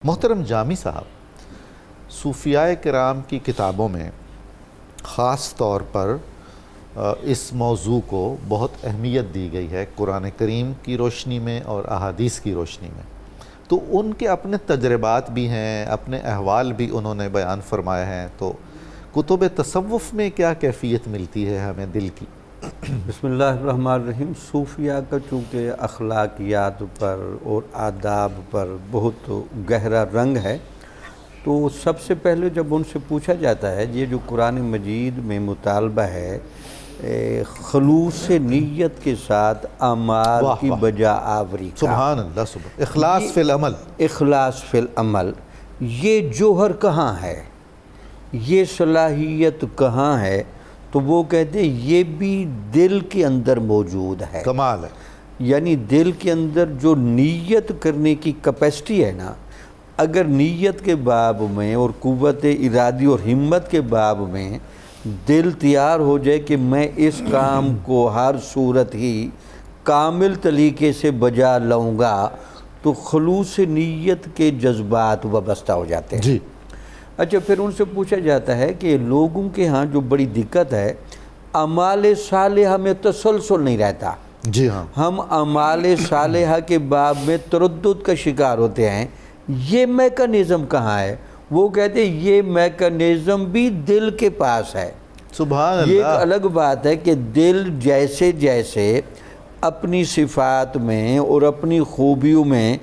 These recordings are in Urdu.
محترم جامی صاحب، صوفیاء کرام کی کتابوں میں خاص طور پر اس موضوع کو بہت اہمیت دی گئی ہے، قرآن کریم کی روشنی میں اور احادیث کی روشنی میں۔ تو ان کے اپنے تجربات بھی ہیں، اپنے احوال بھی انہوں نے بیان فرمائے ہیں۔ تو کتب تصوف میں کیا کیفیت ملتی ہے ہمیں دل کی؟ بسم اللہ الرحمن الرحیم۔ صوفیاء کا چونکہ اخلاقیات پر اور آداب پر بہت گہرا رنگ ہے، تو سب سے پہلے جب ان سے پوچھا جاتا ہے، یہ جو قرآن مجید میں مطالبہ ہے خلوص نیت کے ساتھ اعمال کی بجا آوری کا، سبحان اللہ، سبحان اخلاص فی العمل، اخلاص فی العمل، یہ جوہر کہاں ہے، یہ صلاحیت کہاں ہے؟ تو وہ کہتے ہیں یہ بھی دل کے اندر موجود ہے۔ کمال ہے۔ یعنی دل کے اندر جو نیت کرنے کی کیپیسٹی ہے نا، اگر نیت کے باب میں اور قوت ارادی اور ہمت کے باب میں دل تیار ہو جائے کہ میں اس کام کو ہر صورت ہی کامل طریقے سے بجا لاؤں گا، تو خلوص نیت کے جذبات وابستہ ہو جاتے ہیں۔ جی۔ اچھا، پھر ان سے پوچھا جاتا ہے کہ لوگوں کے ہاں جو بڑی دقت ہے، اعمال صالحہ میں تسلسل نہیں رہتا۔ جی ہاں، ہم اعمال صالحہ کے باب میں تردد کا شکار ہوتے ہیں۔ یہ میکانزم کہاں ہے؟ وہ کہتے ہیں یہ میکانزم بھی دل کے پاس ہے۔ سبحان اللہ۔ یہ ایک الگ بات ہے کہ دل جیسے جیسے اپنی صفات میں اور اپنی خوبیوں میں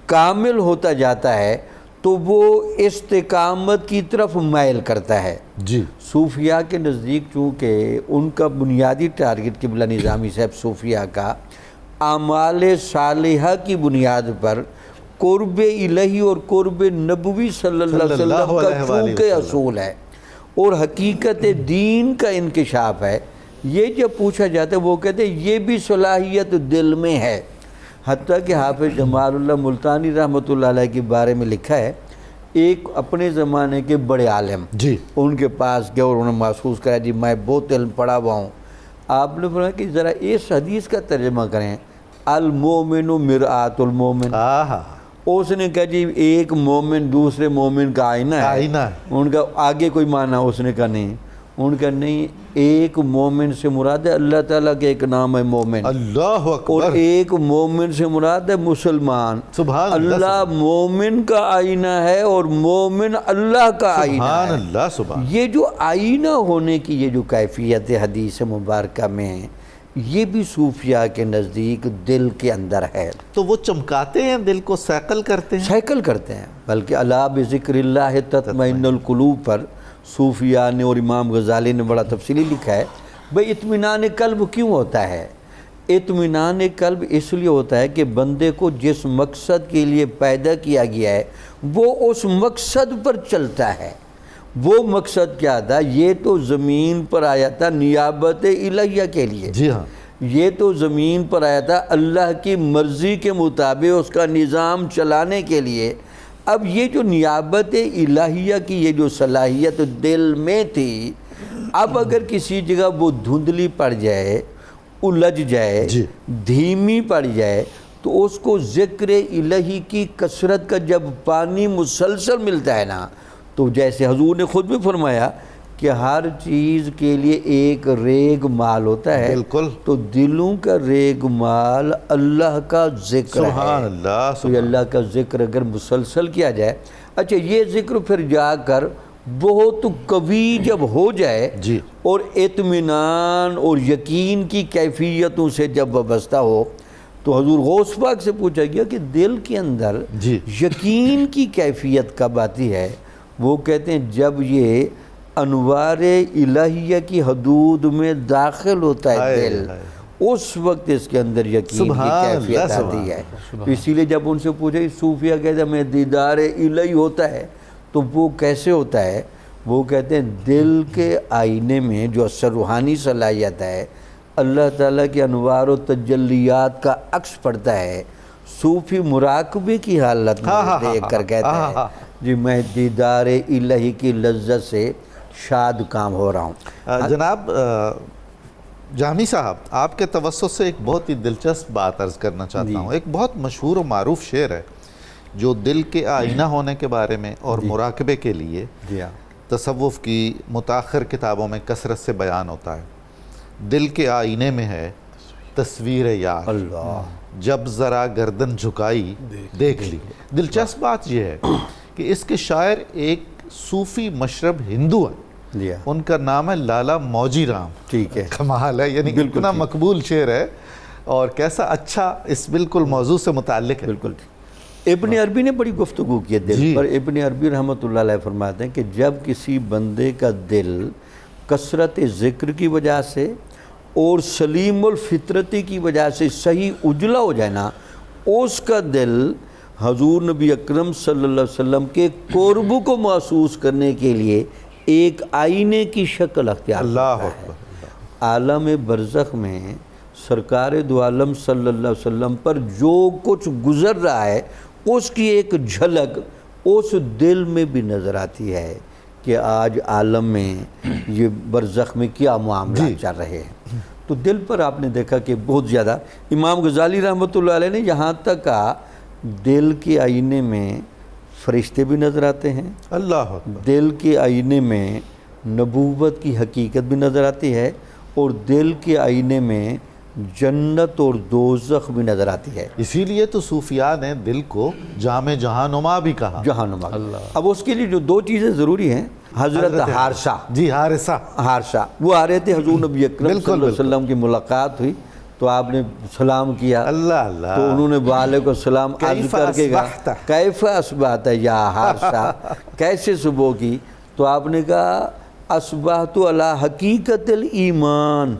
کامل ہوتا جاتا ہے تو وہ استقامت کی طرف میل کرتا ہے۔ جی۔ صوفیاء کے نزدیک چونکہ ان کا بنیادی ٹارگٹ قبلہ نظامی صاحب صوفیاء کا اعمال صالحہ کی بنیاد پر قرب الہی اور قرب نبوی صلی اللہ علیہ وسلم کا چونکہ اصول ہے اور حقیقت دین کا انکشاف ہے، یہ جب پوچھا جاتا ہے وہ کہتے ہیں یہ بھی صلاحیت دل میں ہے۔ حتیٰ کہ حافظ جمال اللہ ملتانی رحمۃ اللہ علیہ کے بارے میں لکھا ہے، ایک اپنے زمانے کے بڑے عالم جی، ان کے پاس گئے اور انہوں نے محسوس کرا جی میں بہت علم پڑھا ہوا ہوں۔ آپ نے فرمایا کہ ذرا اس حدیث کا ترجمہ کریں، المومن مرآۃ المومن۔ اس نے کہا جی ایک مومن دوسرے مومن کا آئینہ ہے۔ ان کا آگے کوئی معنی اس نے کہا نہیں، ان کا نہیں، ایک مومن سے مراد ہے اللہ تعالیٰ کے ایک نام ہے مومن، اللہ اکبر، اور ایک مومن سے مراد ہے مسلمان۔ سبحان اللہ مومن کا آئینہ ہے اور مومن اللہ کا آئینہ ہے۔ سبحان اللہ، سبحان۔ یہ جو آئینہ ہونے کی یہ جو کیفیت حدیث مبارکہ میں ہے، یہ بھی صوفیاء کے نزدیک دل کے اندر ہے۔ تو وہ چمکاتے ہیں دل کو، سیکل کرتے ہیں؟ سائیکل کرتے ہیں، بلکہ الا بذکر اللہ تطمئن القلوب پر صوفیاء نے اور امام غزالی نے بڑا تفصیلی لکھا ہے۔ بھئی اطمینان قلب کیوں ہوتا ہے؟ اطمینان قلب اس لیے ہوتا ہے کہ بندے کو جس مقصد کے لیے پیدا کیا گیا ہے وہ اس مقصد پر چلتا ہے۔ وہ مقصد کیا تھا؟ یہ تو زمین پر آیا تھا نیابت الہیہ کے لیے۔ جی ہاں، یہ تو زمین پر آیا تھا اللہ کی مرضی کے مطابق اس کا نظام چلانے کے لیے۔ اب یہ جو نیابت الہیہ کی یہ جو صلاحیت دل میں تھی، اب اگر کسی جگہ وہ دھندلی پڑ جائے، الجھ جائے، دھیمی پڑ جائے، تو اس کو ذکر الہی کی کثرت کا جب پانی مسلسل ملتا ہے نا، تو جیسے حضور نے خود بھی فرمایا کہ ہر چیز کے لیے ایک ریگ مال ہوتا ہے، بالکل، تو دلوں کا ریگ مال اللہ کا ذکر ہے۔ سبحان اللہ، تو یہ اللہ کا ذکر اگر مسلسل کیا جائے، اچھا یہ ذکر پھر جا کر بہت قوی جب ہو جائے جی، اور اطمینان اور یقین کی کیفیتوں سے جب وابستہ ہو، تو حضور غوث پاک سے پوچھا گیا کہ دل کے اندر جی، یقین کی کیفیت کب آتی ہے؟ وہ کہتے ہیں جب یہ انوار الہیہ کی حدود میں داخل ہوتا ہے دل، اس وقت اس کے اندر یقین کی کیفیت آتی ہے۔ اسی لیے جب ان سے پوچھا صوفیاء کہتے ہیں میں دیدار الہی ہوتا ہے، تو وہ کیسے ہوتا ہے؟ وہ کہتے ہیں دل کے آئینے میں جو اثر روحانی صلاحیت ہے، اللہ تعالیٰ کے انوار و تجلیات کا عکس پڑتا ہے۔ صوفی مراقبے کی حالت میں دیکھ کر کہتا ہے جی میں دیدار الہی کی لذت سے شاد کام ہو رہا ہوں۔ جناب جامی صاحب، آپ کے توسط سے ایک بہت ہی دلچسپ بات عرض کرنا چاہتا ہوں۔ ایک بہت مشہور و معروف شعر ہے جو دل کے آئینہ ہونے کے بارے میں اور مراقبے کے لیے جی ہاں تصوف کی متاخر کتابوں میں کثرت سے بیان ہوتا ہے. دل کے آئینے میں ہے تصویر یار، اللہ جب ذرا گردن جھکائی دیکھ لی. دلچسپ بات یہ ہے کہ اس کے شاعر ایک صوفی مشرب ہندو ہیں، جی ہاں ان کا نام ہے لالا موجی رام. ٹھیک ہے کمال ہے، یعنی اتنا مقبول شعر ہے اور کیسا اچھا اس بالکل موضوع سے متعلق ہے. بالکل. ابن عربی نے بڑی گفتگو کی ہے دل پر. ابن عربی رحمۃ اللہ علیہ فرماتے ہیں کہ جب کسی بندے کا دل کثرت ذکر کی وجہ سے اور سلیم الفطرتی کی وجہ سے صحیح اجلا ہو جائے نا، اس کا دل حضور نبی اکرم صلی اللہ علیہ وسلم کے قرب کو محسوس کرنے کے لیے ایک آئینے کی شکل اختیار اللہ کرتا ہے. اکبر. عالم برزخ میں سرکار دو عالم صلی اللہ علیہ وسلم پر جو کچھ گزر رہا ہے اس کی ایک جھلک اس دل میں بھی نظر آتی ہے کہ آج عالم میں یہ برزخ میں کیا معاملات چل رہے ہیں. تو دل پر آپ نے دیکھا کہ بہت زیادہ امام غزالی رحمۃ اللہ علیہ نے یہاں تک کہا دل کے آئینے میں فرشتے بھی نظر آتے ہیں، اللہ اکبر. دل کے آئینے میں نبوت کی حقیقت بھی نظر آتی ہے، اور دل کے آئینے میں جنت اور دوزخ بھی نظر آتی ہے. اسی لیے تو صوفیاء نے دل کو جامع جہانما بھی کہا. جہانما. اب اس کے لیے جو دو چیزیں ضروری ہیں، حضرت حارثہ جی حارثہ وہ آ رہے تھے، حضور نبی اکرم صلی اللہ علیہ وسلم کی ملاقات ہوئی تو آپ نے سلام کیا. اللہ اللہ. تو انہوں نے وعلیکم السلام عرض کر کے کہا کیف اصبحت یا حارثہ، کیسے صبح کی؟ تو آپ نے کہا اصبحت علی حقیقت الایمان،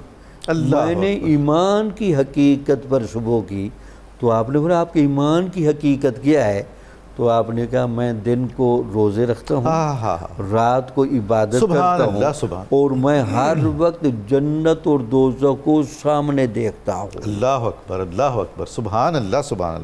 میں نے ایمان کی حقیقت پر صبح کی. تو آپ نے بولا آپ کے ایمان کی حقیقت کیا ہے؟ تو آپ نے کہا میں دن کو روزے رکھتا ہوں، رات کو عبادت کرتا ہوں، اور میں ہر وقت جنت اور دوزخ کو سامنے دیکھتا ہوں. اللہ اکبر اللہ اکبر. سبحان اللہ سبحان